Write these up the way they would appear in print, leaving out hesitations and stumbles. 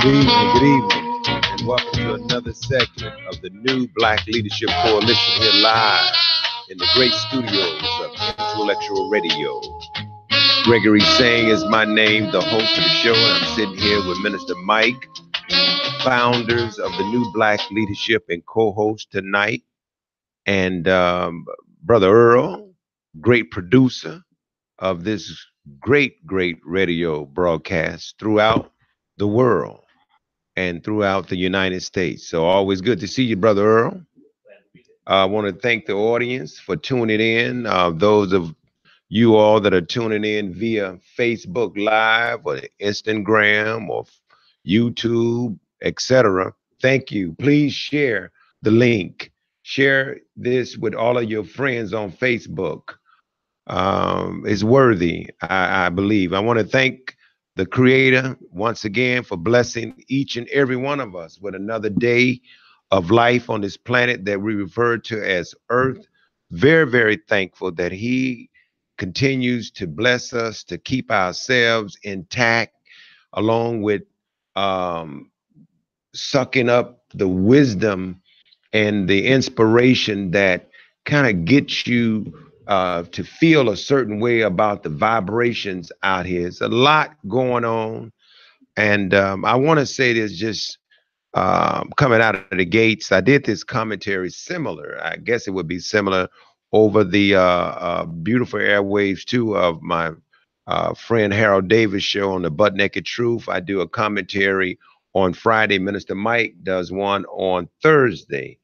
Good evening, and welcome to another segment of the new Black Leadership Coalition here live in the great studios of Intellectual Radio. Gregory Sang is my name, the host of the show, and I'm sitting here with Minister Mike, founders of the new Black Leadership and co-host tonight, and Brother Earl, great producer of this great radio broadcast throughout the world and throughout the United States. So always good to see you, Brother Earl. I want to thank the audience for tuning in. Those of you all that are tuning in via Facebook Live or Instagram or YouTube, etc. Thank you. Please share the link. Share this with all of your friends on Facebook. It's worthy, I believe. I want to thank the Creator once again for blessing each and every one of us with another day of life on this planet that we refer to as Earth. Very, very thankful that He continues to bless us to keep ourselves intact, along with sucking up the wisdom and the inspiration that kind of gets you to feel a certain way about the vibrations out here. It's a lot going on. And I want to say this just coming out of the gates. I did this commentary similar. I guess it would be similar over the beautiful airwaves too of my friend Harold Davis show on the Butt Naked Truth. I do a commentary on Friday. Minister Mike does one on Thursday.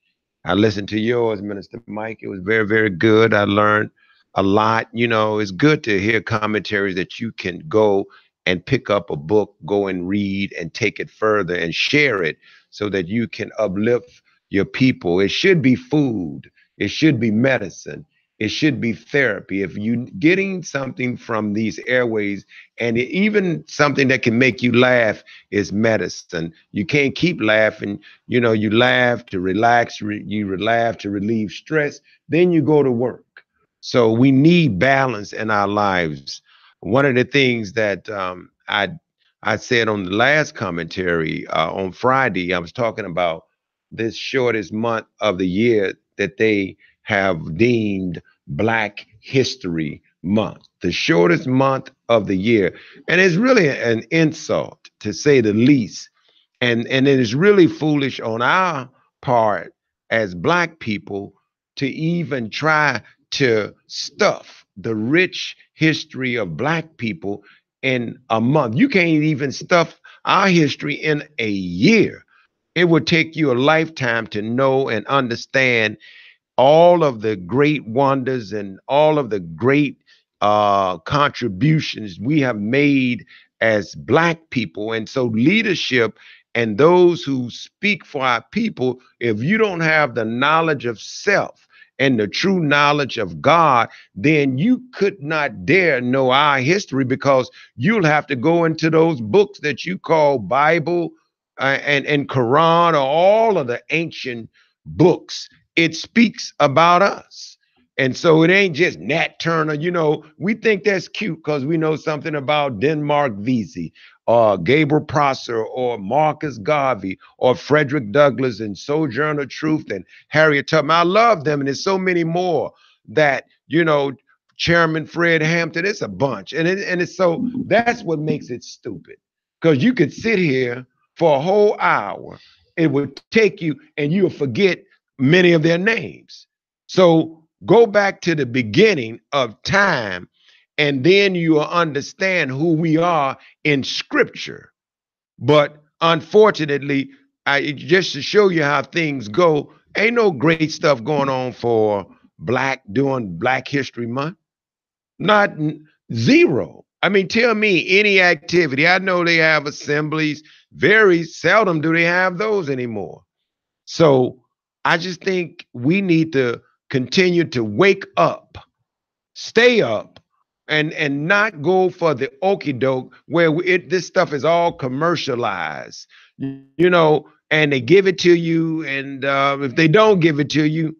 I listened to yours, Minister Mike. It was very, very good. I learned a lot. You know, it's good to hear commentaries that you can go and pick up a book, go and read and take it further and share it so that you can uplift your people. It should be food. It should be medicine. It should be therapy. If you're getting something from these airways, and even something that can make you laugh is medicine. You can't keep laughing. You know, you laugh to relax, you laugh to relieve stress, then you go to work. So we need balance in our lives. One of the things that I said on the last commentary on Friday, I was talking about this shortest month of the year that they have deemed Black History Month, the shortest month of the year. And it's really an insult, to say the least. And it is really foolish on our part as Black people to even try to stuff the rich history of Black people in a month. You can't even stuff our history in a year. It would take you a lifetime to know and understand all of the great wonders and all of the great contributions we have made as Black people. And so leadership and those who speak for our people, if you don't have the knowledge of self and the true knowledge of God, then you could not dare know our history, because you'll have to go into those books that you call Bible and Quran, or all of the ancient books. It speaks about us. And so it ain't just Nat Turner. You know, we think that's cute because we know something about Denmark Vesey or Gabriel Prosser or Marcus Garvey or Frederick Douglass and Sojourner Truth and Harriet Tubman. I love them. And there's so many more that, you know, Chairman Fred Hampton, it's a bunch. And it's so that's what makes it stupid, because you could sit here for a whole hour. It would take you and you'll forget many of their names. So go back to the beginning of time, and then you will understand who we are in Scripture. But unfortunately, just to show you how things go, ain't no great stuff going on for during Black History Month. Not zero. I mean, tell me any activity. I know they have assemblies. Very seldom do they have those anymore. So I just think we need to continue to wake up, stay up, and not go for the okie doke where this stuff is all commercialized, you know, and they give it to you. And if they don't give it to you,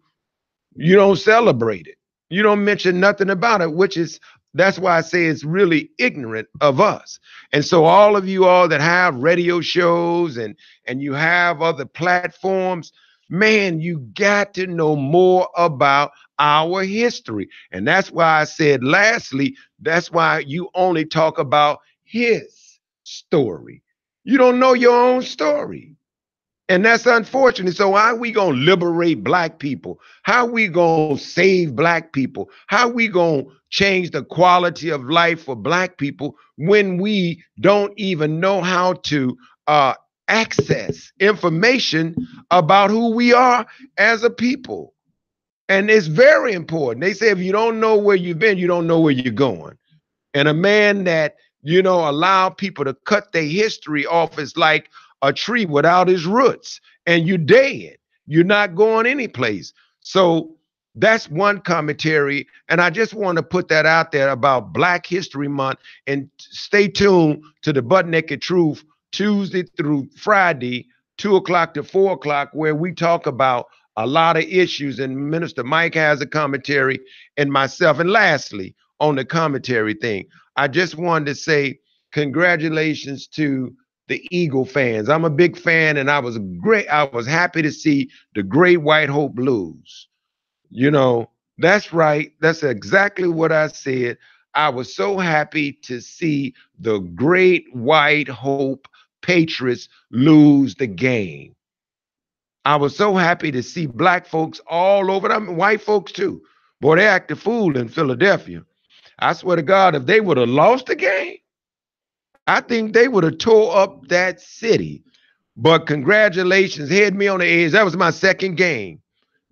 you don't celebrate it. You don't mention nothing about it, which is That's why I say it's really ignorant of us. And so all of you all that have radio shows and you have other platforms, man, you got to know more about our history. And that's why I said lastly, that's why you only talk about his story. You don't know your own story. And that's unfortunate. So how we gonna liberate black people? How we gonna save black people? How we gonna change the quality of life for black people when we don't even know how to access information about who we are as a people? And it's very important. They say if you don't know where you've been, you don't know where you're going. And a man that, allow people to cut their history off is like a tree without his roots, and you're dead. You're not going anyplace. So that's one commentary. And I just want to put that out there about Black History Month. And stay tuned to the Butt Naked Truth Tuesday through Friday, 2 o'clock to 4 o'clock, where we talk about a lot of issues. And Minister Mike has a commentary, and myself. And lastly, on the commentary thing, I just wanted to say congratulations to the Eagle fans. I'm a big fan, and I was happy to see the Great White Hope lose. That's right. That's exactly what I said. I was so happy to see the Great White Hope Patriots lose the game. I was so happy to see black folks all over them, white folks too. Boy, they act a fool in Philadelphia. I swear to God, if they would have lost the game, I think they would have tore up that city. But congratulations, had me on the edge. That was my second game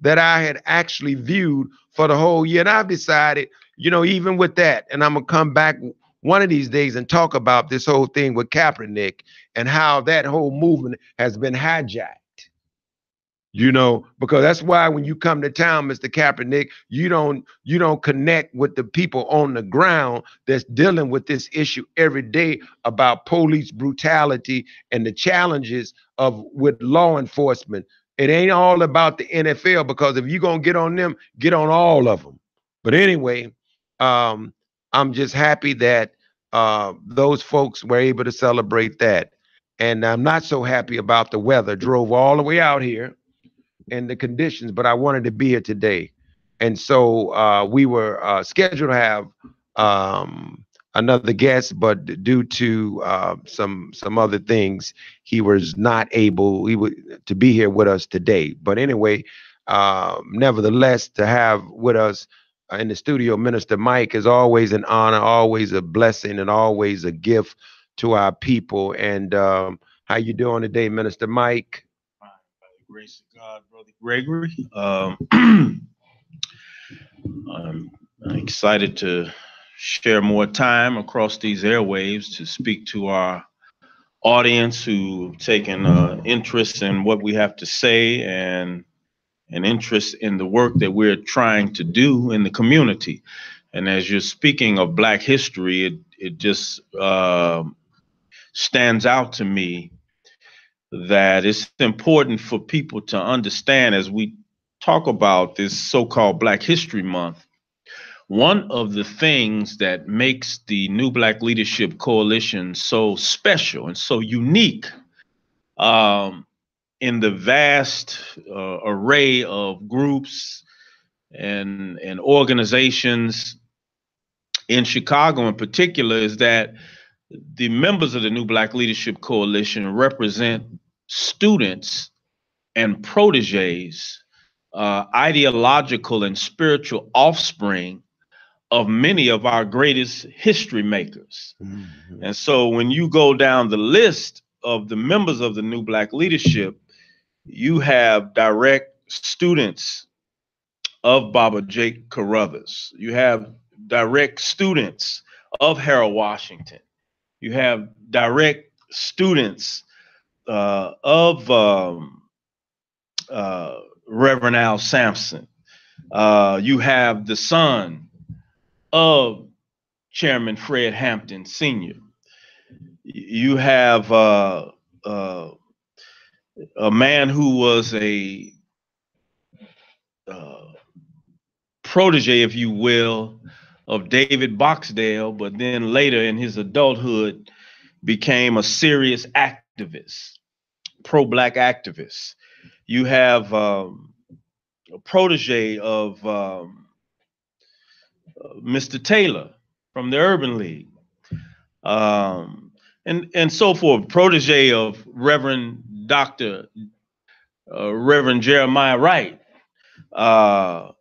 that I had actually viewed for the whole year. And I've decided, even with that, and I'm going to come back one of these days and talk about this whole thing with Kaepernick and how that whole movement has been hijacked. Because that's why when you come to town, Mr. Kaepernick, you don't connect with the people on the ground that's dealing with this issue every day about police brutality and the challenges with law enforcement. It ain't all about the NFL, because if you're gonna get on them, get on all of them. But anyway, I'm just happy that those folks were able to celebrate that. And I'm not so happy about the weather. Drove all the way out here and the conditions, but I wanted to be here today. And so we were scheduled to have another guest, but due to some other things, he was not able to be here with us today. But anyway, nevertheless, to have with us in the studio, Minister Mike, is always an honor, always a blessing, and always a gift to our people. And how you doing today, Minister Mike? Grace of God, Brother Gregory. I'm excited to share more time across these airwaves to speak to our audience who've taken interest in what we have to say and an interest in the work that we're trying to do in the community. And as you're speaking of Black history, it just stands out to me that it's important for people to understand as we talk about this so-called Black History Month. One of the things that makes the New Black Leadership Coalition so special and so unique in the vast array of groups and organizations in Chicago in particular is that the members of the New Black Leadership Coalition represent students and proteges, ideological and spiritual offspring of many of our greatest history makers. Mm-hmm. And so when you go down the list of the members of the New Black Leadership, you have direct students of Baba J. Carruthers. You have direct students of Harold Washington. You have direct students of Reverend Al Sampson. You have the son of Chairman Fred Hampton Sr. You have a man who was a protege, if you will, of David Boxdale, but then later in his adulthood became a serious activist, pro-black activist. You have a protege of Mr. Taylor from the Urban League, and so forth. Protege of Reverend Jeremiah Wright, uh,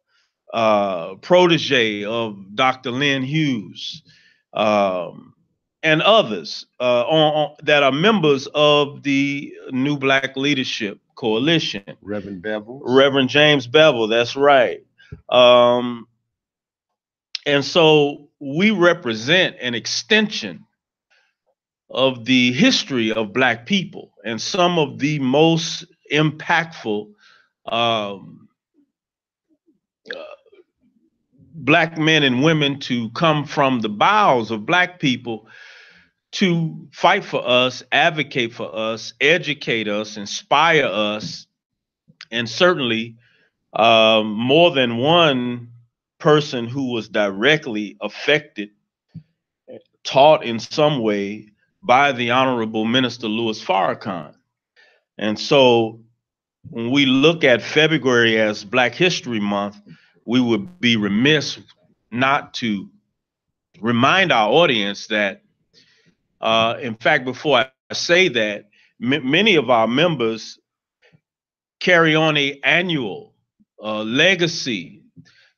protege of Dr. Lynn Hughes, um, and others that are members of the New Black Leadership Coalition. Reverend Bevel. Reverend James Bevel, that's right. Um, and so we represent an extension of the history of Black people and some of the most impactful um, Black men and women to come from the bowels of Black people to fight for us, advocate for us, educate us, inspire us, and certainly more than one person who was directly affected, taught in some way by the Honorable Minister Louis Farrakhan. And so when we look at February as Black History Month, we would be remiss not to remind our audience that, in fact, before I say that, many of our members carry on an annual legacy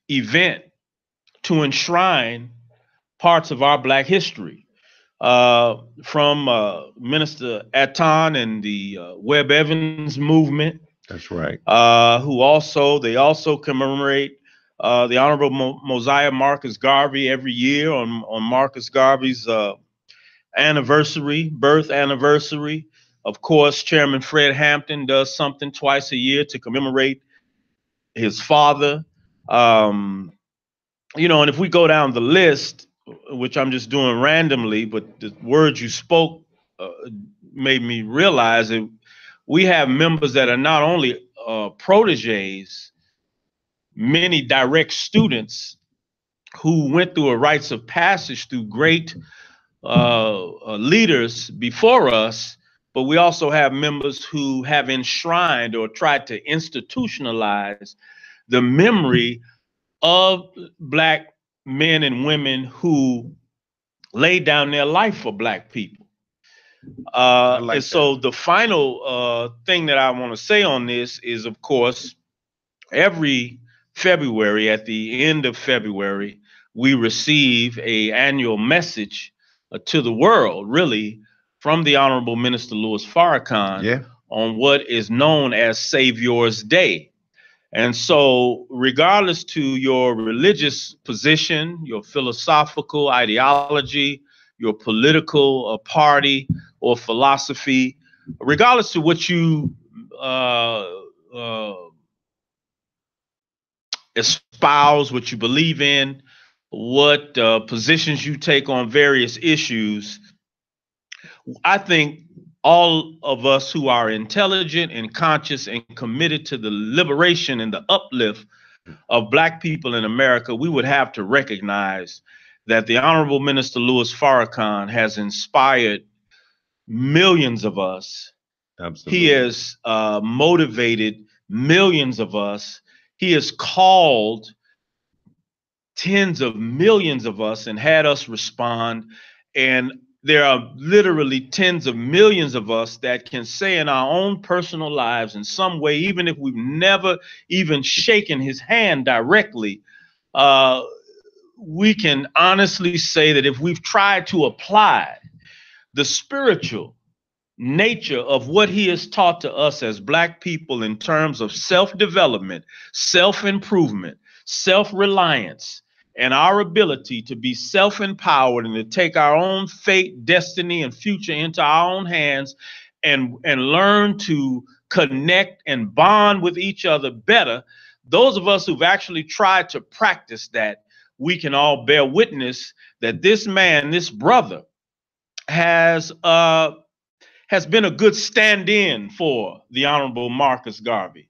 event to enshrine parts of our Black history. From Minister Aton and the Webb Evans movement. That's right. They also commemorate the Honorable Mosiah Marcus Garvey every year on Marcus Garvey's birth anniversary. Of course, Chairman Fred Hampton does something twice a year to commemorate his father. And if we go down the list, which I'm just doing randomly, but the words you spoke made me realize that we have members that are not only proteges, many direct students who went through a rites of passage through great leaders before us, but we also have members who have enshrined or tried to institutionalize the memory of Black men and women who laid down their life for Black people. And so the final thing that I want to say on this is, of course, every February, at the end of February, we receive an annual message to the world, really, from the Honorable Minister Louis Farrakhan on what is known as Savior's Day. And so, regardless to your religious position, your philosophical ideology, your political party or philosophy, regardless to what you espouse, what you believe in, what positions you take on various issues, I think all of us who are intelligent and conscious and committed to the liberation and the uplift of Black people in America, we would have to recognize that the Honorable Minister Louis Farrakhan has inspired millions of us. Absolutely. He has motivated millions of us. He has called tens of millions of us and had us respond. And there are literally tens of millions of us that can say in our own personal lives in some way, even if we've never even shaken his hand directly, we can honestly say that if we've tried to apply the spiritual nature of what he has taught to us as Black people in terms of self-development, self-improvement, self-reliance, and our ability to be self-empowered and to take our own fate, destiny, and future into our own hands and learn to connect and bond with each other better, those of us who've actually tried to practice that, we can all bear witness that this man, this brother, has been a good stand-in for the Honorable Marcus Garvey,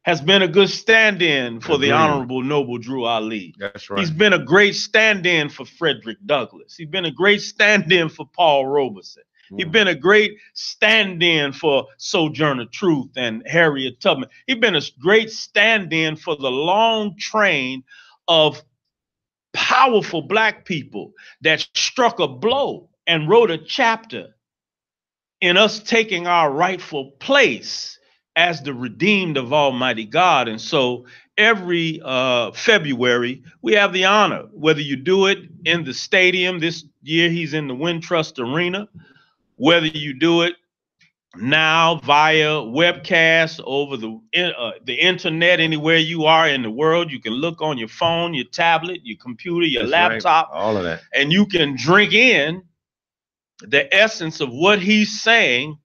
has been a good stand-in for the Agreed. Honorable Noble Drew Ali. That's right. He's been a great stand-in for Frederick Douglass. He's been a great stand-in for Paul Robeson. He's been a great stand-in for Sojourner Truth and Harriet Tubman. He's been a great stand-in for the long train of powerful Black people that struck a blow and wrote a chapter in us taking our rightful place as the redeemed of Almighty God. And so every February, we have the honor, whether you do it in the stadium, this year he's in the Wintrust Arena, whether you do it now via webcast over the internet, anywhere you are in the world, you can look on your phone, your tablet, your computer, your laptop, all of that, and you can drink in the essence of what he's saying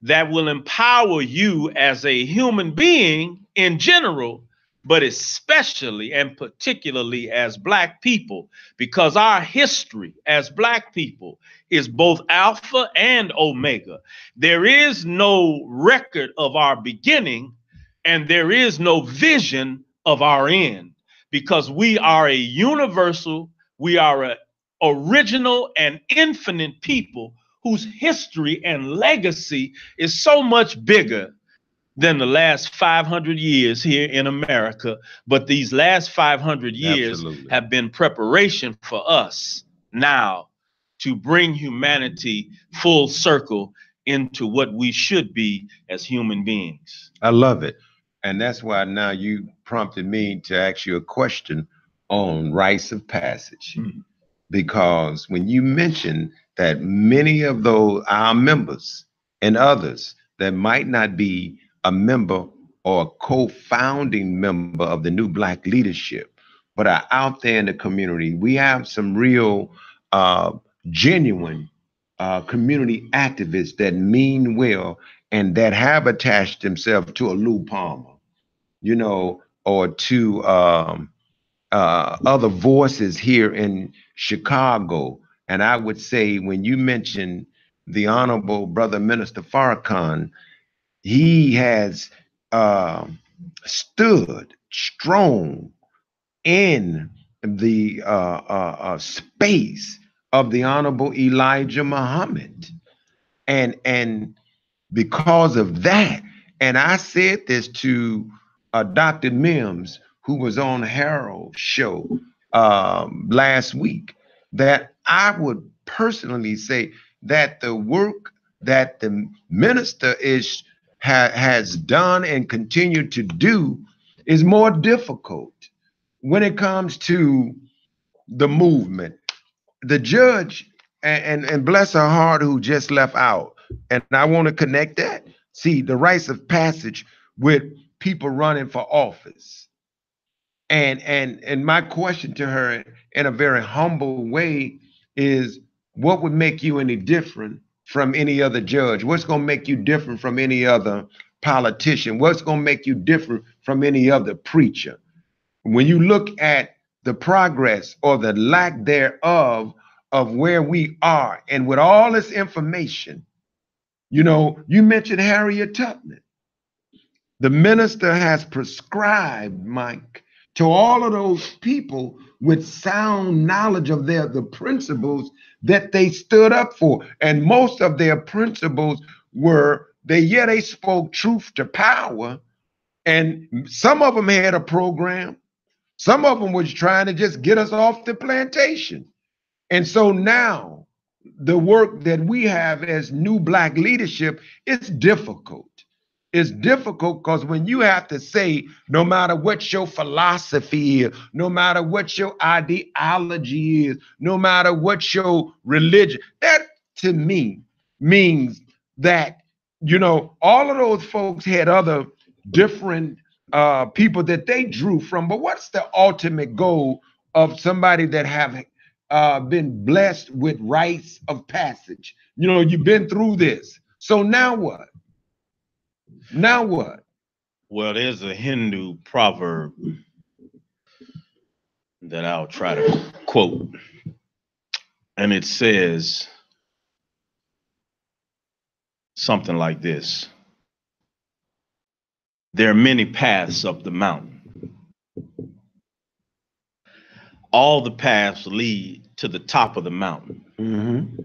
that will empower you as a human being in general, but especially and particularly as Black people, because our history as Black people is both Alpha and Omega. There is no record of our beginning, and there is no vision of our end, because we are a universal, we are an original and infinite people whose history and legacy is so much bigger than the last 500 years here in America. But these last 500 years have been preparation for us now to bring humanity full circle into what we should be as human beings. I love it. And that's why now you prompted me to ask you a question on rites of passage. Because when you mention that many of those, our members and others that might not be a member or a co-founding member of the New Black Leadership, but are out there in the community, we have some real genuine community activists that mean well and that have attached themselves to a Lou Palmer, you know, or to other voices here in Chicago. And I would say when you mention the Honorable Brother Minister Farrakhan, he has stood strong in the space of the Honorable Elijah Muhammad. And because of that, and I said this to Dr. Mims, who was on Harold's show last week, that I would personally say that the work that the minister has done and continued to do is more difficult when it comes to the movement. The judge, and bless her heart, who just left out, and I want to connect that. See, the rites of passage with people running for office. And my question to her in a very humble way is, what would make you any different from any other judge? What's going to make you different from any other politician? What's going to make you different from any other preacher? When you look at the progress or the lack thereof of where we are, and with all this information, you know, you mentioned Harriet Tubman. The minister has prescribed, Mike, to all of those people with sound knowledge of the principles that they stood up for. And most of their principles were, they spoke truth to power. And some of them had a program. Some of them was trying to just get us off the plantation. And so now the work that we have as New Black leadership is difficult. It's difficult because when you have to say, no matter what your philosophy is, no matter what your ideology is, no matter what your religion, that to me means that, you know, all of those folks had other different people that they drew from. But what's the ultimate goal of somebody that have been blessed with rites of passage? You know, you've been through this. So now what? Now what? Well, there's a Hindu proverb that I'll try to quote, and it says something like this: there are many paths up the mountain. All the paths lead to the top of the mountain. Mm-hmm.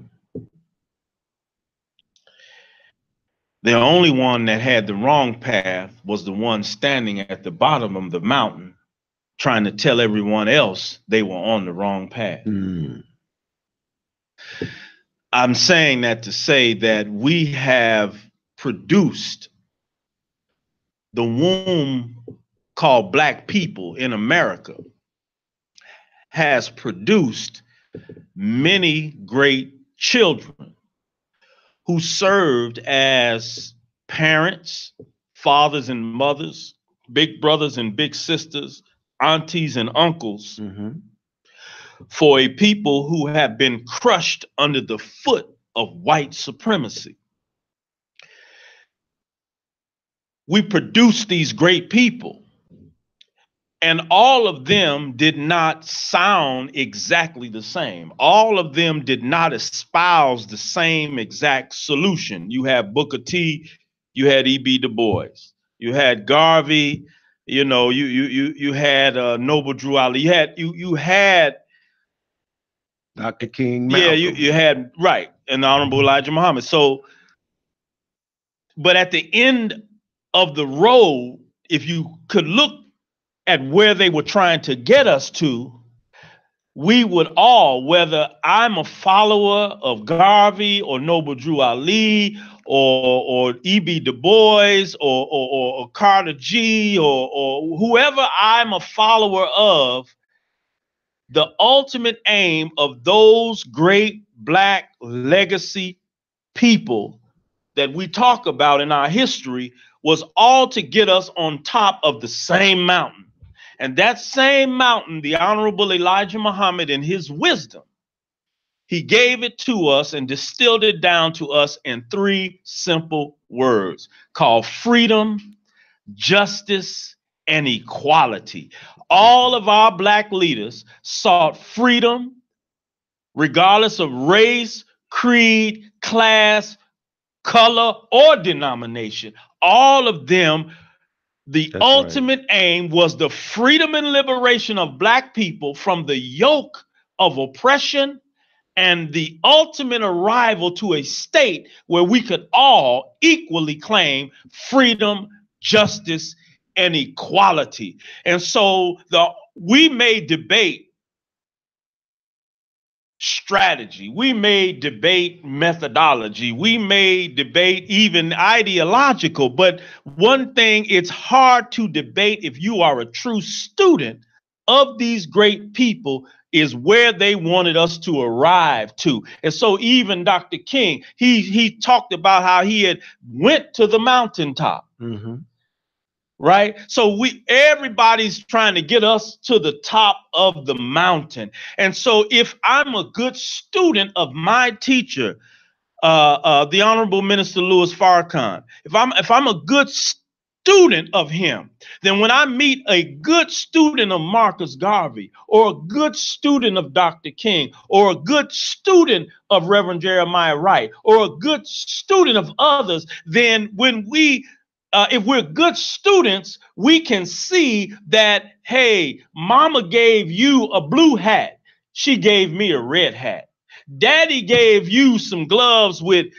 The only one that had the wrong path was the one standing at the bottom of the mountain, trying to tell everyone else they were on the wrong path. Mm. I'm saying that to say that we have produced the womb called Black people in America has produced many great children who served as parents, fathers and mothers, big brothers and big sisters, aunties and uncles, Mm-hmm. for a people who have been crushed under the foot of white supremacy. We produced these great people, and all of them did not sound exactly the same. All of them did not espouse the same exact solution. You have Booker T, you had E.B. Du Bois, you had Garvey, you had Noble Drew Ali, you had Dr. King, Malcolm. you had, right, and the Honorable Elijah Muhammad. So, but at the end of the road, if you could look at where they were trying to get us to, we would all, whether I'm a follower of Garvey or Noble Drew Ali or E.B. Du Bois or Carter G or whoever I'm a follower of, the ultimate aim of those great Black legacy people that we talk about in our history was all to get us on top of the same mountain. And that same mountain, the Honorable Elijah Muhammad, in his wisdom, he gave it to us and distilled it down to us in 3 simple words called freedom, justice, and equality. All of our Black leaders sought freedom, regardless of race, creed, class, color, or denomination. All of them, the ultimate aim was the freedom and liberation of Black people from the yoke of oppression and the ultimate arrival to a state where we could all equally claim freedom, justice, and equality. And so we may debate strategy, we may debate methodology, we may debate even ideological, but one thing, it's hard to debate if you are a true student of these great people, is where they wanted us to arrive to. And so even Dr. King, he talked about how he had went to the mountaintop. Mm-hmm. Right? So everybody's trying to get us to the top of the mountain. And so if I'm a good student of my teacher, the Honorable Minister Louis Farrakhan, if I'm a good student of him, then when I meet a good student of Marcus Garvey, or a good student of Dr. King, or a good student of Reverend Jeremiah Wright, or a good student of others, then when if we're good students, we can see that, hey, mama gave you a blue hat. She gave me a red hat. Daddy gave you some gloves with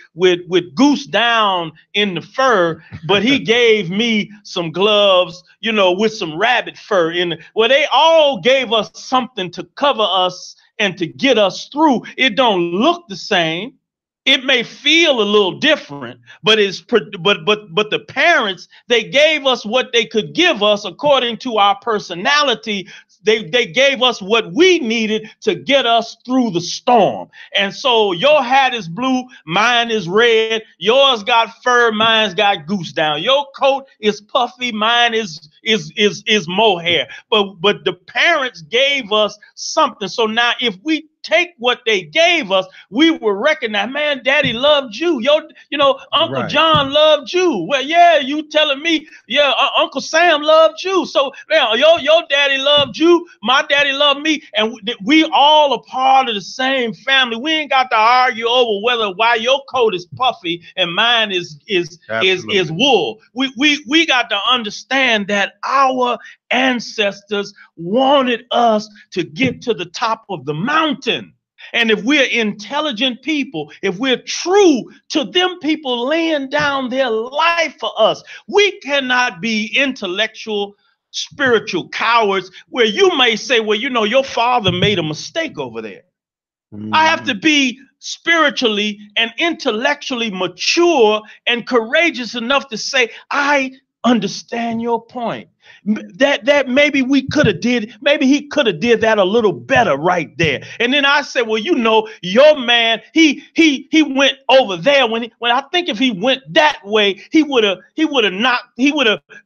goose down in the fur, but he gave me some gloves, with some rabbit fur in. Well, they all gave us something to cover us and to get us through. It don't look the same. It may feel a little different, but the parents, they gave us what they could give us according to our personality. They gave us what we needed to get us through the storm. And so your hat is blue, mine is red. Yours got fur, mine's got goose down. Your coat is puffy, mine is mohair. But the parents gave us something. So now if we take what they gave us, we will recognize, man, Daddy loved you. Uncle John loved you. Well, yeah, you telling me, yeah, Uncle Sam loved you. So, man, your daddy loved you. My daddy loved me, and we all a part of the same family. We ain't got to argue over why your coat is puffy and mine is wool. We got to understand that our ancestors wanted us to get to the top of the mountain. And if we're intelligent people, if we're true to them people laying down their life for us, we cannot be intellectual, spiritual cowards where you may say, well, your father made a mistake over there. I have to be spiritually and intellectually mature and courageous enough to say, I understand your point. That maybe he could have did that a little better right there. And then I said, well, your man, he went over there when I think if he went that way, he would have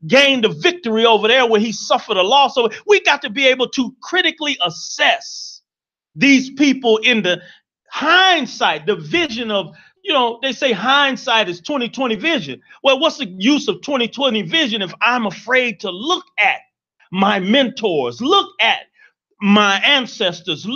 gained a victory over there where he suffered a loss. So we got to be able to critically assess these people in the hindsight, the vision of, they say hindsight is 20/20 vision. Well, what's the use of 20/20 vision if I'm afraid to look at my mentors, look at my ancestors,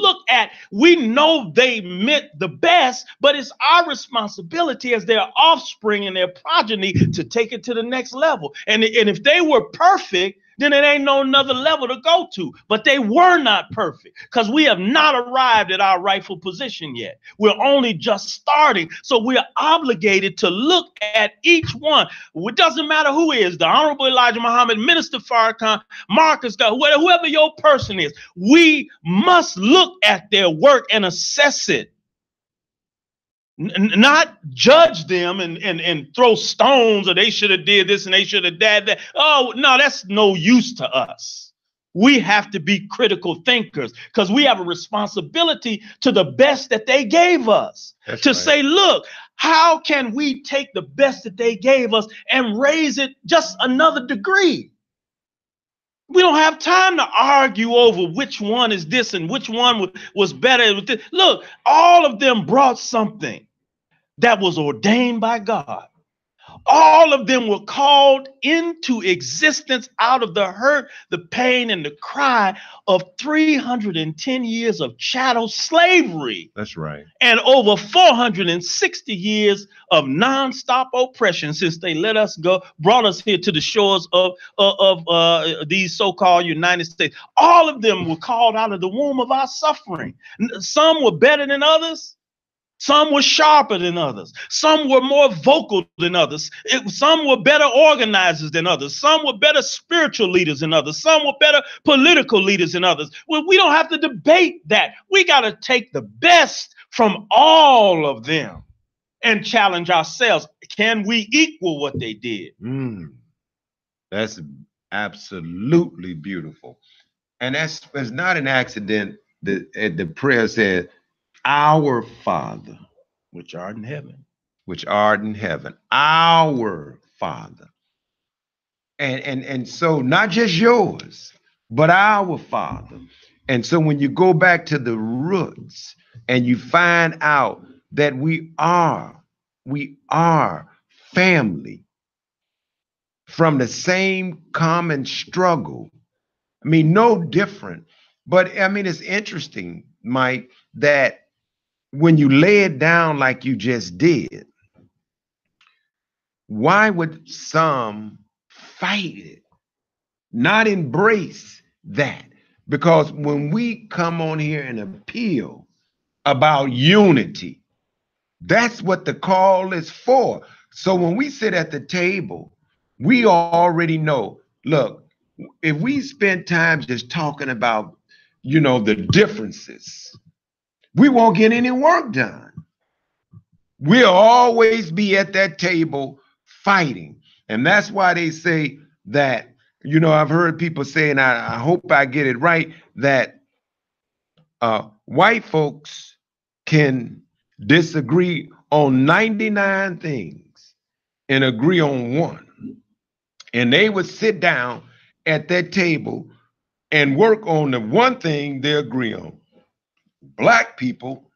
we know they meant the best, but it's our responsibility as their offspring and their progeny to take it to the next level. And if they were perfect, then it ain't no another level to go to. But they were not perfect because we have not arrived at our rightful position yet. We're only just starting. So we're obligated to look at each one. It doesn't matter who is, the Honorable Elijah Muhammad, Minister Farrakhan, Marcus, whoever your person is. We must look at their work and assess it. Not judge them and throw stones or they should have did this and they should have did that. Oh, no, that's no use to us. We have to be critical thinkers because we have a responsibility to the best that they gave us. That's to right. Say, look, how can we take the best that they gave us and raise it just another degree? We don't have time to argue over which one is this and which one was better. Look, all of them brought something that was ordained by God. All of them were called into existence out of the hurt, the pain, and the cry of 310 years of chattel slavery. That's right. And over 460 years of nonstop oppression since they let us go, brought us here to the shores of these so-called United States. All of them were called out of the womb of our suffering. Some were better than others. Some were sharper than others. Some were more vocal than others. Some were better organizers than others. Some were better spiritual leaders than others. Some were better political leaders than others. Well, we don't have to debate that. We got to take the best from all of them and challenge ourselves. Can we equal what they did? That's absolutely beautiful. And it's not an accident that the prayer said, our Father, which art in heaven, our Father. And so not just yours, but our Father. And so when you go back to the roots and you find out that we are family from the same common struggle. I mean, no different. But I mean, it's interesting, Mike, that when you lay it down like you just did, why would some fight it, not embrace that? Because when we come on here and appeal about unity, that's what the call is for. So when we sit at the table, we already know, look, if we spend time just talking about, the differences, we won't get any work done. We'll always be at that table fighting. And that's why they say that, I've heard people say, and I hope I get it right, that white folks can disagree on 99 things and agree on one. And they would sit down at that table and work on the one thing they agree on. Black people,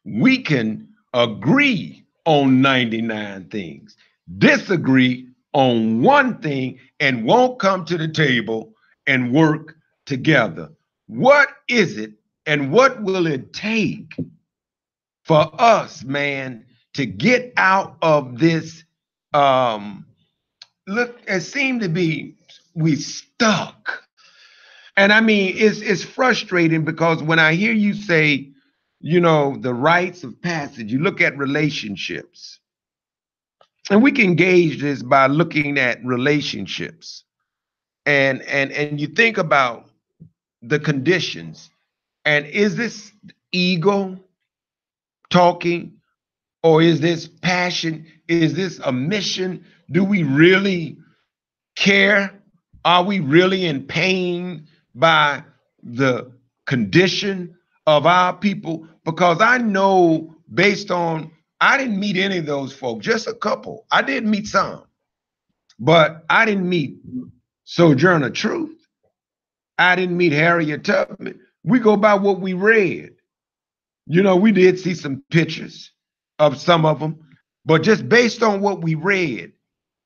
we can agree on 99 things, disagree on one thing, and won't come to the table and work together. What is it and what will it take for us, man, to get out of this? Look, it seemed to be we stuck. And I mean, it's frustrating because when I hear you say, the rites of passage, you look at relationships, and we can gauge this by looking at relationships, and you think about the conditions, and is this ego talking, or is this passion? Is this a mission? Do we really care? Are we really in pain by the condition of our people? Because I know based on, I didn't meet any of those folks, just a couple. I did meet some, but I didn't meet Sojourner Truth. I didn't meet Harriet Tubman. We go by what we read. We did see some pictures of some of them, but just based on what we read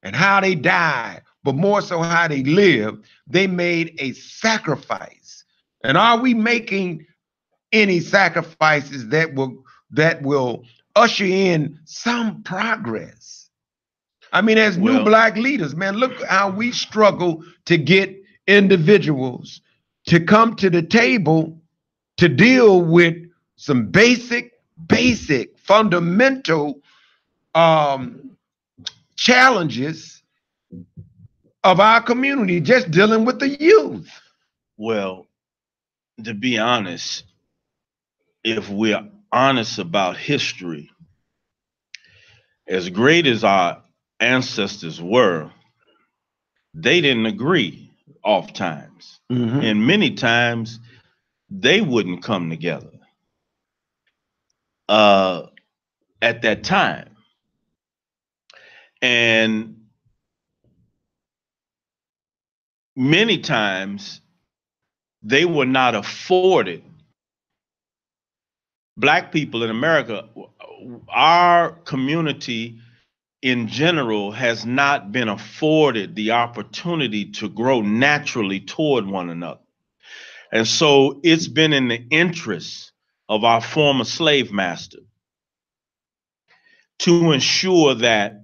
and how they died, but more so how they lived, they made a sacrifice. And are we making any sacrifices that will usher in some progress? I mean, as new Black leaders, man, look how we struggle to get individuals to come to the table to deal with some basic, fundamental challenges of our community, just dealing with the youth. Well, to be honest, if we're honest about history, as great as our ancestors were, they didn't agree oftentimes. Mm-hmm. And many times they wouldn't come together at that time. And many times they were not afforded. Black people in America, our community in general has not been afforded the opportunity to grow naturally toward one another. And so it's been in the interest of our former slave master to ensure that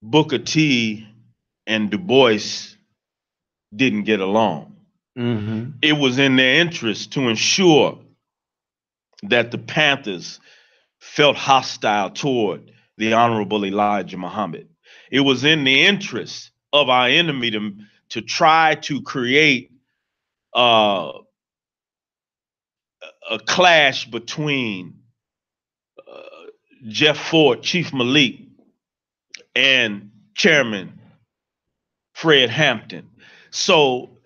Booker T and Du Bois didn't get along. Mm-hmm. It was in their interest to ensure that the Panthers felt hostile toward the Honorable Elijah Muhammad. It was in the interest of our enemy to try to create a clash between Jeff Ford, Chief Malik, and Chairman Fred Hampton. So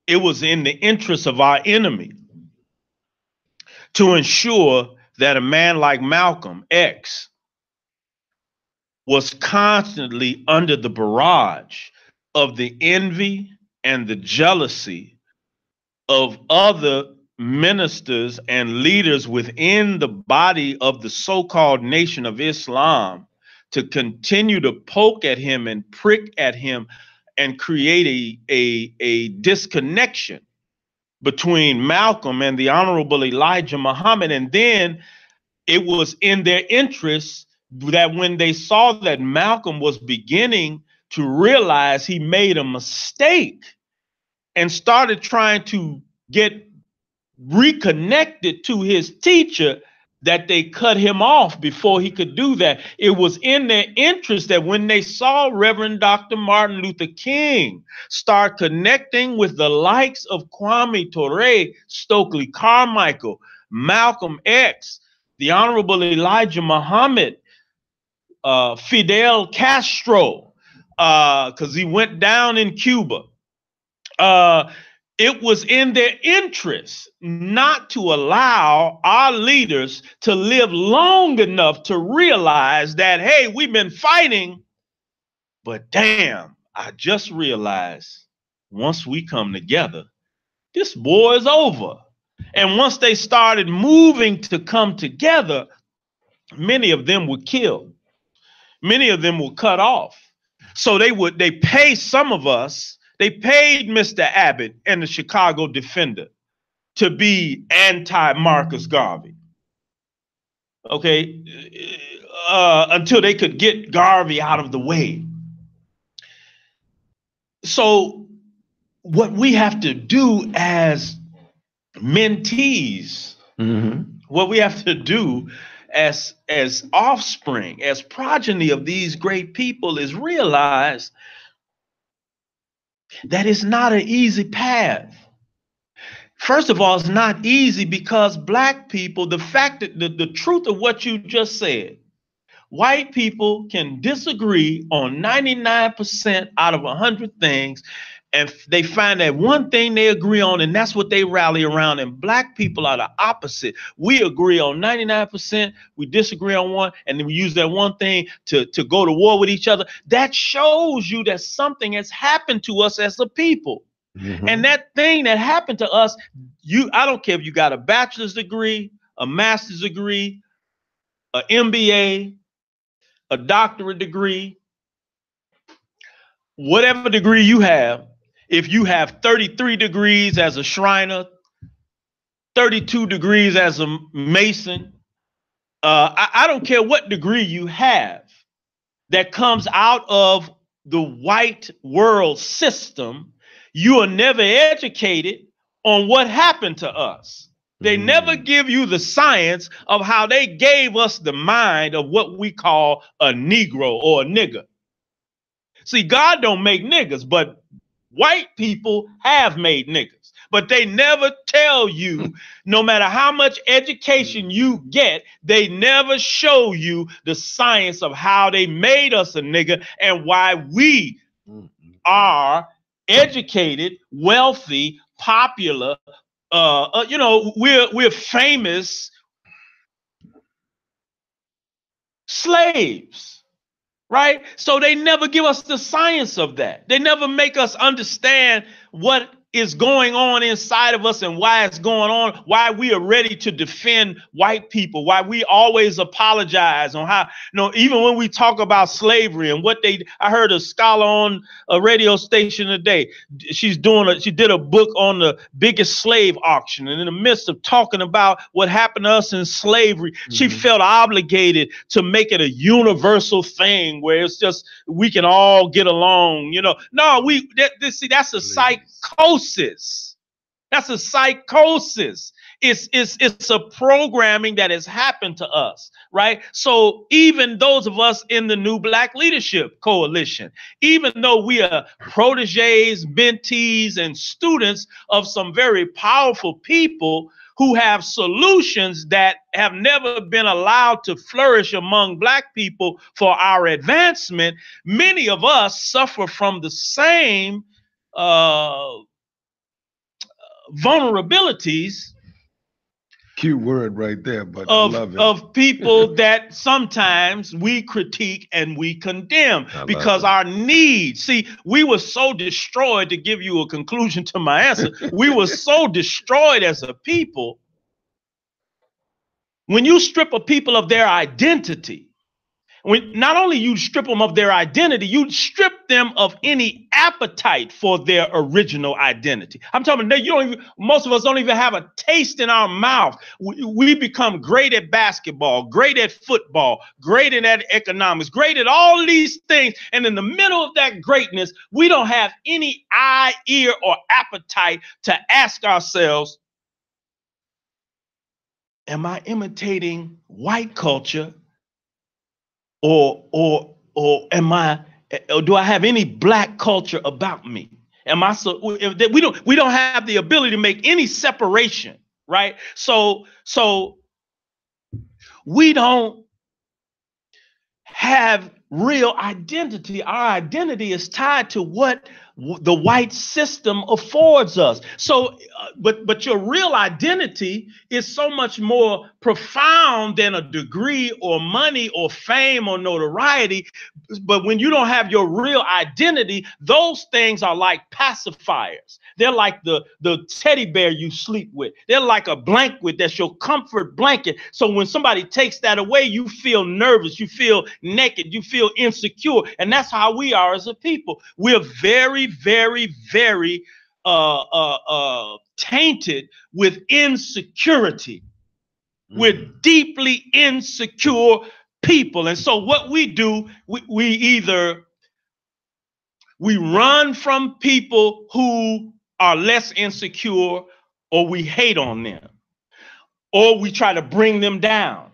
it was in the interest of our enemy to ensure that a man like Malcolm X was constantly under the barrage of the envy and the jealousy of other ministers and leaders within the body of the so-called Nation of Islam to continue to poke at him and prick at him and create a disconnection between Malcolm and the Honorable Elijah Muhammad. And then it was in their interest that when they saw that Malcolm was beginning to realize he made a mistake and started trying to get reconnected to his teacher, that they cut him off before he could do that. It was in their interest that when they saw Reverend Dr. Martin Luther King start connecting with the likes of Kwame Ture, Stokely Carmichael, Malcolm X, the Honorable Elijah Muhammad, Fidel Castro, because he went down in Cuba. It was in their interest not to allow our leaders to live long enough to realize that, hey, we've been fighting, but damn, I just realized once we come together, this war is over. And once they started moving to come together, many of them were killed. Many of them were cut off. So they pay some of us, they paid Mr. Abbott and the Chicago Defender to be anti-Marcus Garvey. Okay, until they could get Garvey out of the way. So what we have to do as mentees, what we have to do as offspring, as progeny of these great people, is realize that it's not an easy path. First of all, it's not easy because Black people, the fact that the truth of what you just said, white people can disagree on 99% out of 100 things, and they find that one thing they agree on, and that's what they rally around. And Black people are the opposite. We agree on 99%, we disagree on one, and then we use that one thing to go to war with each other. That shows you that something has happened to us as a people. And that thing that happened to us, I don't care if you got a bachelor's degree, a master's degree, an MBA, a doctorate degree, whatever degree you have. If you have 33 degrees as a Shriner, 32 degrees as a Mason, I don't care what degree you have that comes out of the white world system, you are never educated on what happened to us. They never give you the science of how they gave us the mind of what we call a Negro or a nigger. See, God don't make niggas, but white people have made niggas. But they never tell you, no matter how much education you get, they never show you the science of how they made us a nigger and why we are educated, wealthy, popular. We're famous slaves, right? So they never give us the science of that. They never make us understand what is going on inside of us and why it's going on, why we are ready to defend white people, why we always apologize on how, even when we talk about slavery and I heard a scholar on a radio station today, she did a book on the biggest slave auction. And in the midst of talking about what happened to us in slavery, she felt obligated to make it a universal thing where it's just, we can all get along, No, that's a psychosis. That's a psychosis. It's a programming that has happened to us, right? So even those of us in the New Black Leadership Coalition, even though we are proteges, mentees, and students of some very powerful people who have solutions that have never been allowed to flourish among Black people for our advancement, many of us suffer from the same vulnerabilities. Cute word right there, but I love it. Of people that sometimes we critique and we condemn because our needs. See, we were so destroyed, to give you a conclusion to my answer, we were so destroyed as a people. When you strip a people of their identity, not only you strip them of their identity, you strip them of any appetite for their original identity. I'm talking about most of us don't even have a taste in our mouth. We become great at basketball, great at football, great at economics, great at all these things. And in the middle of that greatness, we don't have any eye, ear, or appetite to ask ourselves, am I imitating white culture? Or do I have any Black culture about me? We don't have the ability to make any separation, right? So we don't have real identity. Our identity is tied to what the white system affords us. So, but your real identity is so much more profound than a degree or money or fame or notoriety. But when you don't have your real identity, those things are like pacifiers. They're like the teddy bear you sleep with. They're like a blanket that's your comfort blanket. So when somebody takes that away, you feel nervous, you feel naked, you feel insecure. And that's how we are as a people. We're very, very, very tainted with insecurity. We're deeply insecure people. And so what we do, we either run from people who are less insecure, or we hate on them, or we try to bring them down,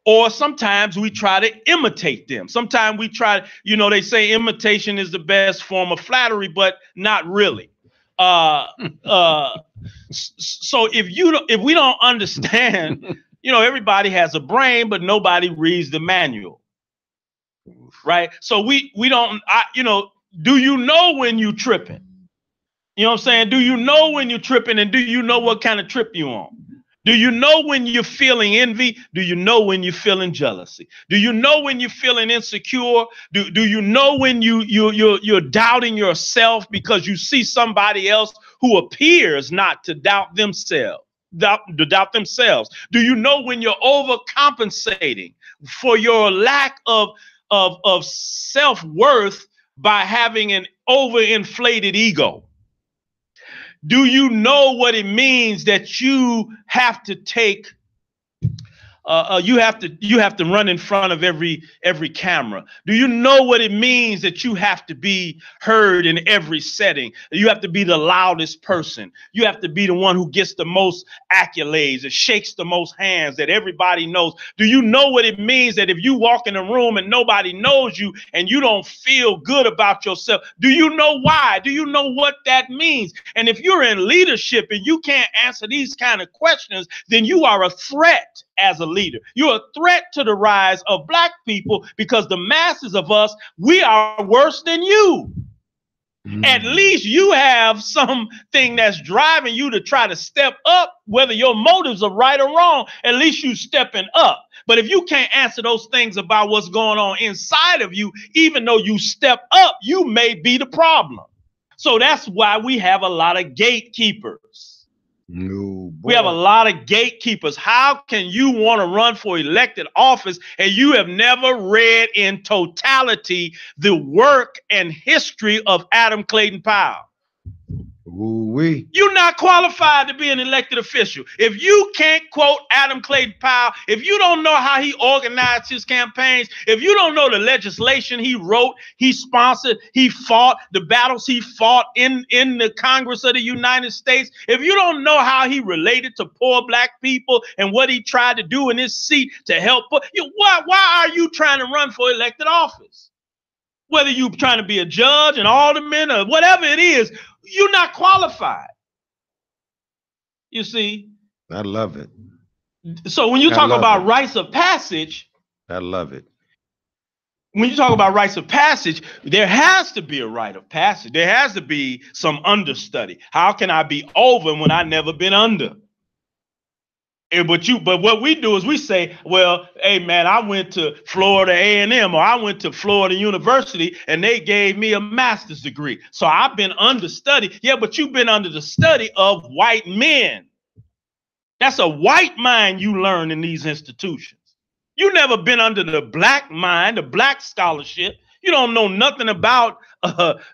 or sometimes we try to imitate them. Sometimes we try, they say imitation is the best form of flattery, but not really. So if we don't understand, everybody has a brain, but nobody reads the manual, right? So we don't, do you know when you tripping? You know what I'm saying? Do you know when you're tripping, and do you know what kind of trip you on? Do you know when you're feeling envy? Do you know when you're feeling jealousy? Do you know when you're feeling insecure? Do you know when you're doubting yourself because you see somebody else who appears not to doubt themselves? Do you know when you're overcompensating for your lack of self-worth by having an overinflated ego? Do you know what it means that you have to take, you have to run in front of every camera? Do you know what it means that you have to be heard in every setting? You have to be the loudest person. You have to be the one who gets the most accolades, that shakes the most hands, that everybody knows. Do you know what it means that if you walk in a room and nobody knows you and you don't feel good about yourself? Do you know why? Do you know what that means? And if you're in leadership and you can't answer these kind of questions, then you are a threat as a leader. You're a threat to the rise of Black people, because the masses of us, we are worse than you. At least you have something that's driving you to try to step up, whether your motives are right or wrong. At least you stepping up. But if you can't answer those things about what's going on inside of you, even though you step up, you may be the problem. So that's why we have a lot of gatekeepers. We have a lot of gatekeepers. How can you want to run for elected office and you have never read in totality the work and history of Adam Clayton Powell? You're not qualified to be an elected official. If you can't quote Adam Clayton Powell, if you don't know how he organized his campaigns, if you don't know the legislation he wrote, he sponsored, he fought, the battles he fought in the Congress of the United States, if you don't know how he related to poor Black people and what he tried to do in his seat to help, why are you trying to run for elected office? Whether you're trying to be a judge, an alderman, or whatever it is, you're not qualified. You see? I love it. So when you talk about rites of passage, I love it. When you talk about rites of passage, there has to be a rite of passage. There has to be some understudy. How can I be over when I've never been under? But what we do is we say, well, hey, man, I went to Florida A&M, or I went to Florida University and they gave me a master's degree. So I've been understudied. Yeah, but you've been under the study of white men. That's a white mind you learn in these institutions. You never been under the Black mind, the Black scholarship. You don't know nothing about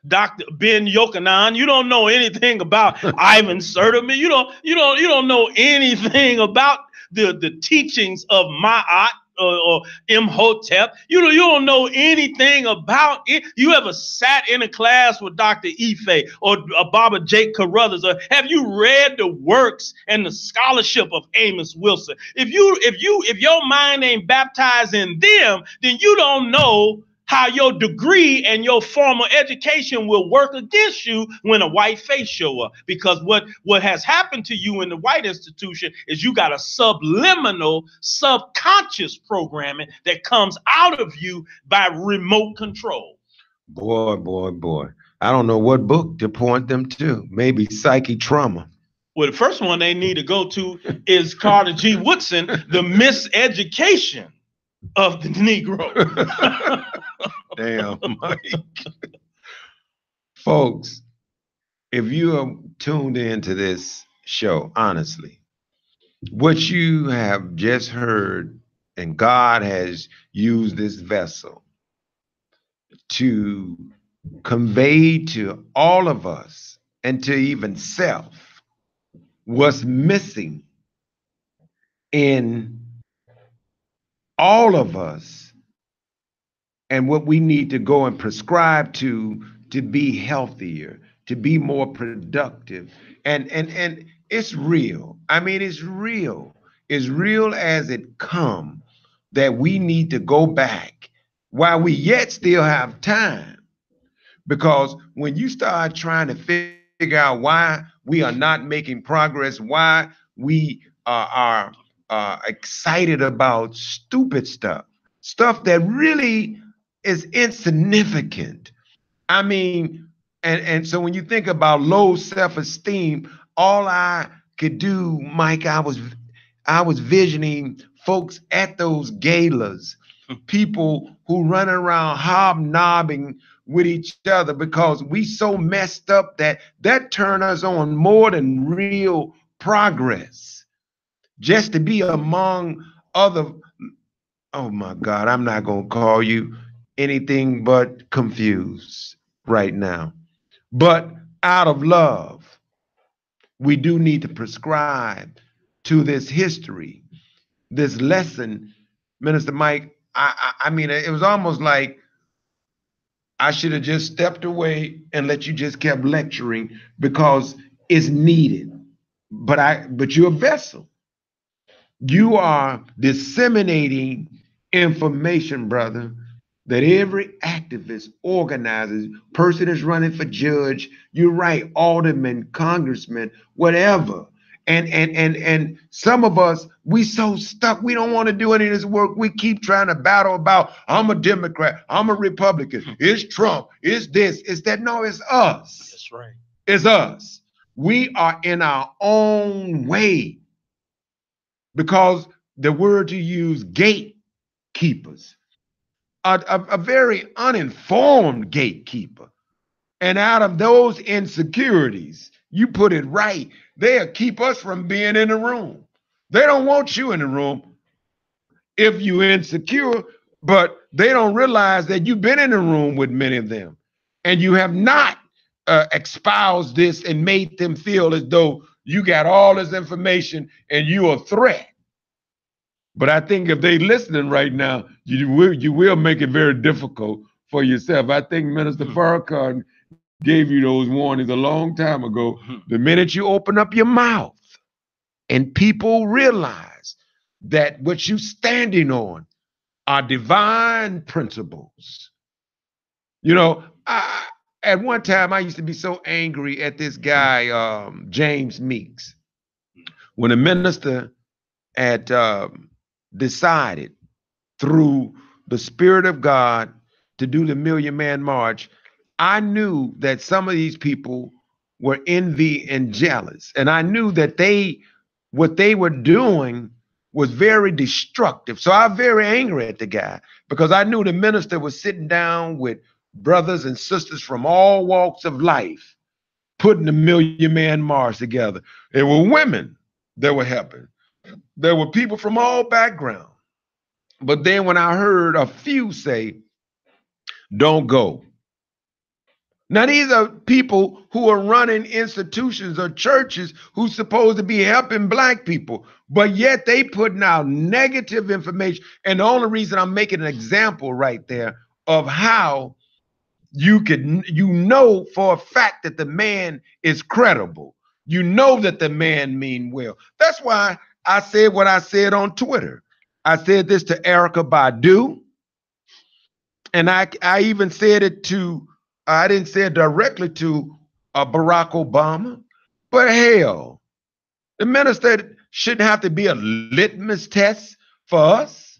Dr. Ben Yochanan. You don't know anything about Ivan Sertiman. You don't know anything about the teachings of Ma'at or Imhotep. You don't know anything about it. You ever sat in a class with Dr. Ife or Baba J. Carruthers? Or have you read the works and the scholarship of Amos Wilson? If your mind ain't baptized in them, then you don't know how your degree and your formal education will work against you when a white face show up. Because what has happened to you in the white institution is you got a subliminal, subconscious programming that comes out of you by remote control. Boy. I don't know what book to point them to. Maybe Psychic Trauma. Well, the first one they need to go to is Carter G. Woodson, The Miseducation of the Negro. Damn, Mike. Folks, if you are tuned into this show, honestly, what you have just heard, and God has used this vessel to convey to all of us and to even self what's missing in all of us and what we need to go and prescribe to be healthier, to be more productive. And it's real. I mean, it's real as it come, that we need to go back while we yet still have time. Because when you start trying to figure out why we are not making progress, why we are excited about stupid stuff that really is insignificant. I mean, and so when you think about low self-esteem, all I could do, Mike, I was visioning folks at those galas, people who run around hobnobbing with each other because we so messed up that turn us on more than real progress. Just to be among other, oh my God, I'm not gonna call you anything but confused right now. But out of love, we do need to prescribe to this history, this lesson. Minister Mike, I mean, it was almost like I should have just stepped away and let you just kept lecturing because it's needed. But you're a vessel. You are disseminating information, brother, that every activist, organizer, person is running for judge, you're right, alderman, congressman, whatever. And some of us, we so stuck, we don't want to do any of this work. We keep trying to battle about, I'm a Democrat, I'm a Republican, it's Trump, it's this, it's that. No, it's us. That's right. It's us. We are in our own way. Because the word you use, gatekeepers, a very uninformed gatekeeper. And out of those insecurities, you put it right, they'll keep us from being in the room. They don't want you in the room if you're insecure, but they don't realize that you've been in the room with many of them and you have not espoused this and made them feel as though you got all this information and you're a threat. But I think if they listening right now, you will make it very difficult for yourself. I think Minister Farrakhan gave you those warnings a long time ago. The minute you open up your mouth and people realize that what you're standing on are divine principles. You know, at one time I used to be so angry at this guy, James Meeks. When a minister had decided through the Spirit of God to do the Million Man March, I knew that some of these people were envy and jealous. And I knew that what they were doing was very destructive. So I was very angry at the guy because I knew the minister was sitting down with brothers and sisters from all walks of life, putting the Million Man March together. There were women that were helping. There were people from all backgrounds. But then when I heard a few say, don't go. Now, these are people who are running institutions or churches who's supposed to be helping Black people, but yet they putting out negative information. And the only reason I'm making an example right there of how you know for a fact that the man is credible. You know that the man mean well. That's why I said what I said on Twitter. I said this to Erykah Badu. And I even said it to, I didn't say it directly to Barack Obama, but hell, the minister shouldn't have to be a litmus test for us.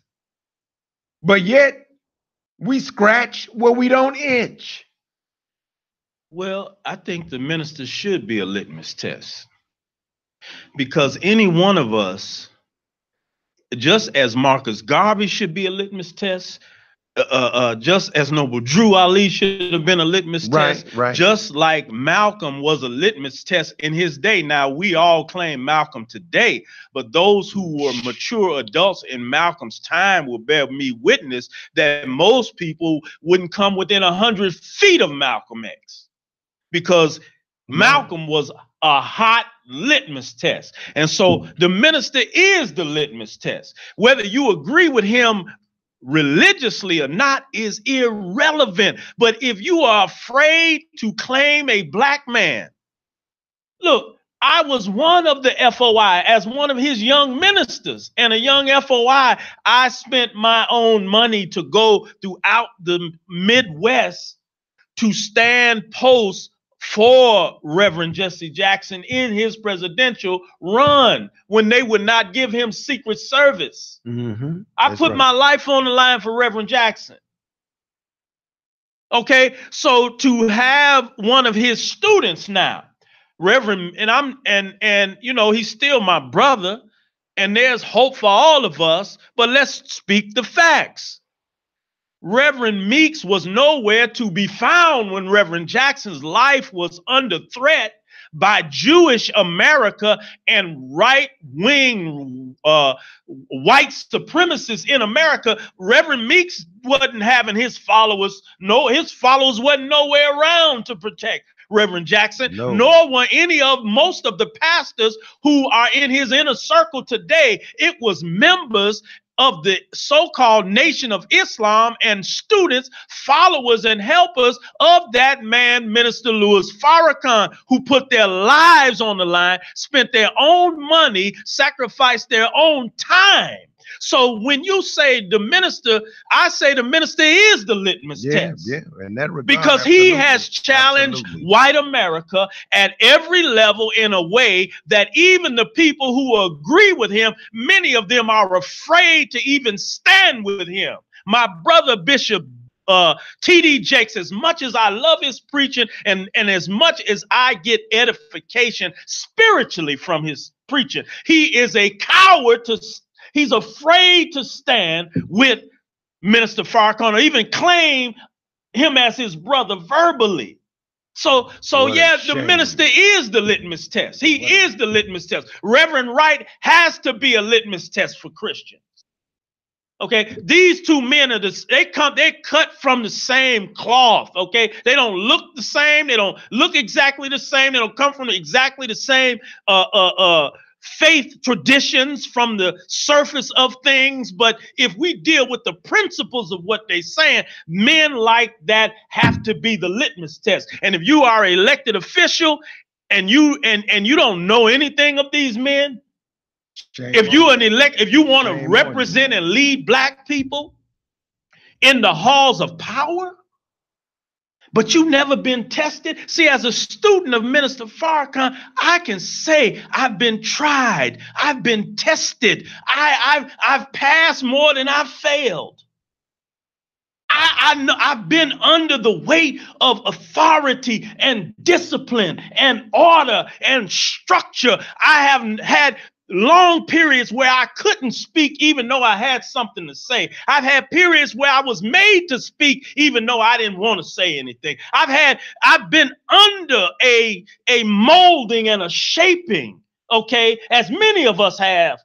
But yet we scratch where we don't itch. Well, I think the minister should be a litmus test, because any one of us, just as Marcus Garvey should be a litmus test, just as Noble Drew Ali should have been a litmus test, just like Malcolm was a litmus test in his day. Now, we all claim Malcolm today, but those who were mature adults in Malcolm's time will bear me witness that most people wouldn't come within 100 feet of Malcolm X, because Malcolm was a hot litmus test. And so the minister is the litmus test. Whether you agree with him religiously or not is irrelevant. But if you are afraid to claim a black man, look, I was one of the FOI as one of his young ministers, and a young FOI. I spent my own money to go throughout the Midwest to stand post for Reverend Jesse Jackson in his presidential run when they would not give him Secret Service. I put my life on the line for Reverend Jackson. Okay, so to have one of his students now, Reverend, and you know, he's still my brother, and there's hope for all of us, but let's speak the facts. Reverend Meeks was nowhere to be found when Reverend Jackson's life was under threat by Jewish America and right-wing white supremacists in America. Reverend Meeks wasn't having his followers. No, his followers wasn't nowhere around to protect Reverend Jackson, nor were most of the pastors who are in his inner circle today. It was members of the so-called Nation of Islam and students, followers, and helpers of that man, Minister Louis Farrakhan, who put their lives on the line, spent their own money, sacrificed their own time. So when you say the minister, I say the minister is the litmus test. Yeah, in that regard, because he has challenged white America at every level in a way that even the people who agree with him, many of them are afraid to even stand with him. My brother Bishop T.D. Jakes, as much as I love his preaching and as much as I get edification spiritually from his preaching, he is a coward to he's afraid to stand with Minister Farrakhan or even claim him as his brother verbally. So yeah, the minister is the litmus test. He is the litmus test. Reverend Wright has to be a litmus test for Christians. Okay, these two men are they cut from the same cloth. Okay, they don't look the same. They don't look exactly the same. They don't come from exactly the same faith traditions from the surface of things. But if we deal with the principles of what they're saying, men like that have to be the litmus test. And if you are an elected official and you don't know anything of these men, if you want to represent and lead black people in the halls of power, but you've never been tested. See, as a student of Minister Farrakhan, I can say I've been tried. I've been tested. I've passed more than I've failed. I know I've been under the weight of authority and discipline and order and structure. I have had long periods where I couldn't speak even though I had something to say. I've had periods where I was made to speak even though I didn't want to say anything. I've been under a molding and a shaping, okay, as many of us have.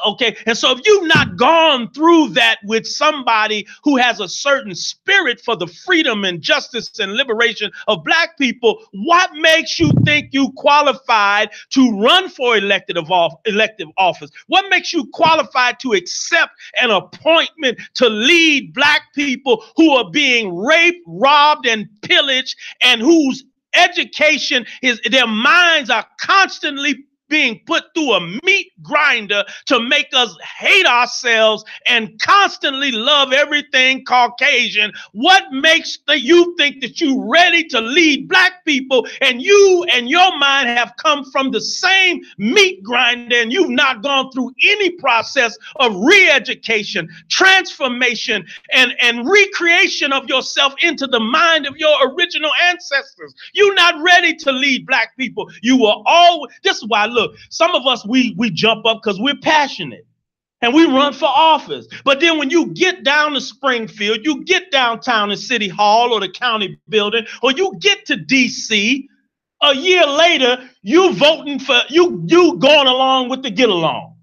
Okay, and so if you've not gone through that with somebody who has a certain spirit for the freedom and justice and liberation of black people, what makes you think you qualified to run for elective office? What makes you qualified to accept an appointment to lead black people who are being raped, robbed, and pillaged, and whose education is, their minds are constantly being put through a meat grinder to make us hate ourselves and constantly love everything Caucasian. What makes you think that you're ready to lead black people, and you and your mind have come from the same meat grinder, and you've not gone through any process of re-education, transformation, and recreation of yourself into the mind of your original ancestors? You're not ready to lead black people. You will always, this is why, look, some of us, we jump up because we're passionate and we run for office. But then when you get down to Springfield, you get downtown in City Hall or the county building, or you get to DC, a year later, you voting for, you going along with the get along.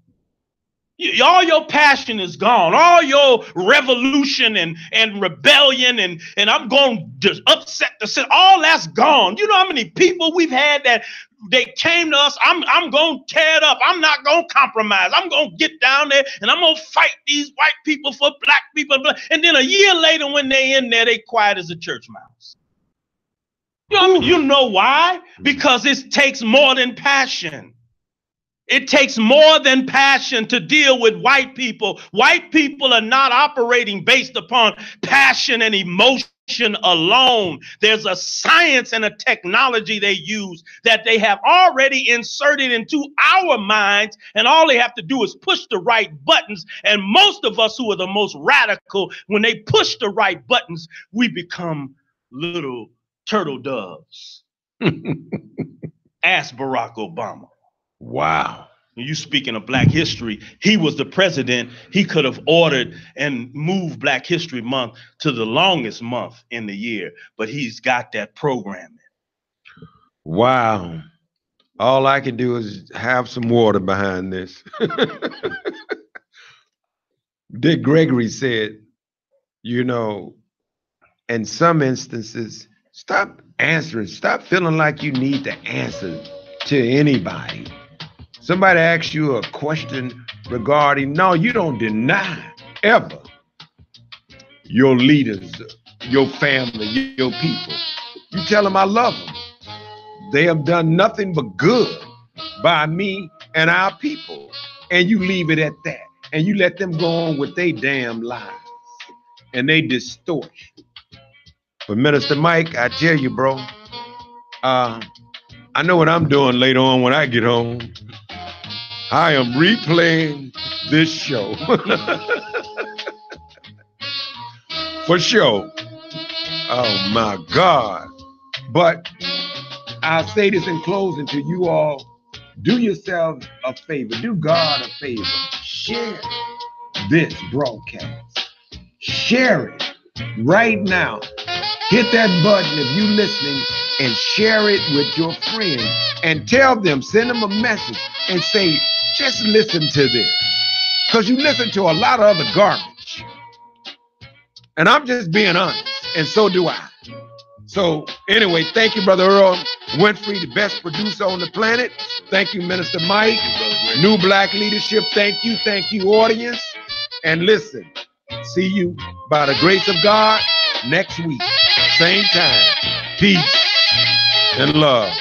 All your passion is gone. All your revolution and rebellion and I'm going to upset the city. All that's gone. You know how many people we've had that they came to us? I'm going to tear it up. I'm not going to compromise. I'm going to get down there and I'm going to fight these white people for black people. And then a year later, when they in there, they quiet as a church mouse. You know why? Because it takes more than passion. It takes more than passion to deal with white people. White people are not operating based upon passion and emotion alone. There's a science and a technology they use that they have already inserted into our minds, and all they have to do is push the right buttons. And most of us who are the most radical, when they push the right buttons, we become little turtle doves. Ask Barack Obama. Wow. You speaking of Black history, he was the president. He could have ordered and moved Black History Month to the longest month in the year, but he's got that programming. Wow. All I can do is have some water behind this. Dick Gregory said, you know, in some instances, stop answering. Stop feeling like you need to answer to anybody. Somebody asks you a question regarding, no, you don't deny ever your leaders, your family, your people. You tell them I love them. They have done nothing but good by me and our people. And you leave it at that. And you let them go on with their damn lives. And they distort. But Minister Mike, I tell you, bro, I know what I'm doing later on when I get home. I am replaying this show. For sure. Oh my God. But I'll say this in closing to you all. Do yourselves a favor. Do God a favor. Share this broadcast. Share it right now. Hit that button if you're listening and share it with your friends and tell them, send them a message and say, just listen to this. Because you listen to a lot of other garbage. And I'm just being honest, and so do I. So anyway, thank you, Brother Earl Winfrey, the best producer on the planet. Thank you, Minister Mike. New Black Leadership. Thank you, audience. And listen, see you by the grace of God next week. Same time. Peace and love.